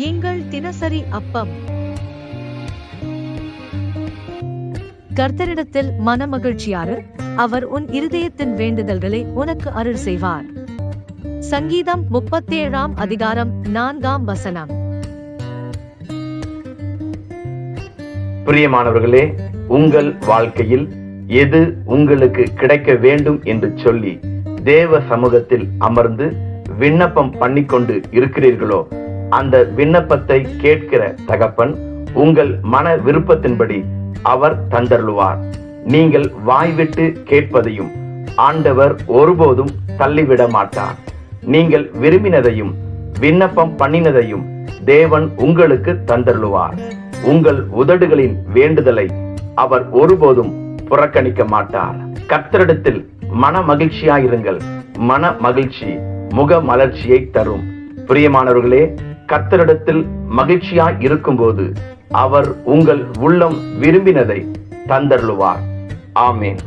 எங்கள் தினசரி அப்பம். கர்த்தரிடத்தில் மனமகிழ்ச்சியாரு, அவர் உன் இருதயத்தின் வேண்டுதல்களை உனக்கு அருள் செய்வார். சங்கீதம் 37:4. பிரியமானவர்களே, உங்கள் வாழ்க்கையில் எது உங்களுக்கு கிடைக்க வேண்டும் என்று சொல்லி தேவ சமூகத்தில் அமர்ந்து விண்ணப்பம் பண்ணிக்கொண்டு இருக்கிறீர்களோ, அந்த விண்ணப்பத்தை கேட்கிற தகப்பன் உங்கள் மன விருப்பத்தின்படி அவர் தந்தருளுவார். நீங்கள் வாய்விட்டு கேட்பதையும் ஆண்டவர் ஒருபோதும் தள்ளிவிட மாட்டார். நீங்கள் விரும்பினதையும் விண்ணப்பம் பண்ணினதையும் தேவன் உங்களுக்கு தந்தருளுவார். உங்கள் உதடுகளின் வேண்டுதலை அவர் ஒருபோதும் புறக்கணிக்க மாட்டார். கர்த்தரிடத்தில் மன மகிழ்ச்சியாயிருங்கள். மன மகிழ்ச்சி முக மலர்ச்சியை தரும். பிரியமானவர்களே, கர்த்தரிடத்தில் மகிழ்ச்சியாய் இருக்கும்போது அவர் உங்கள் உள்ளம் விரும்பினதை தந்தருளுவார். ஆமென்.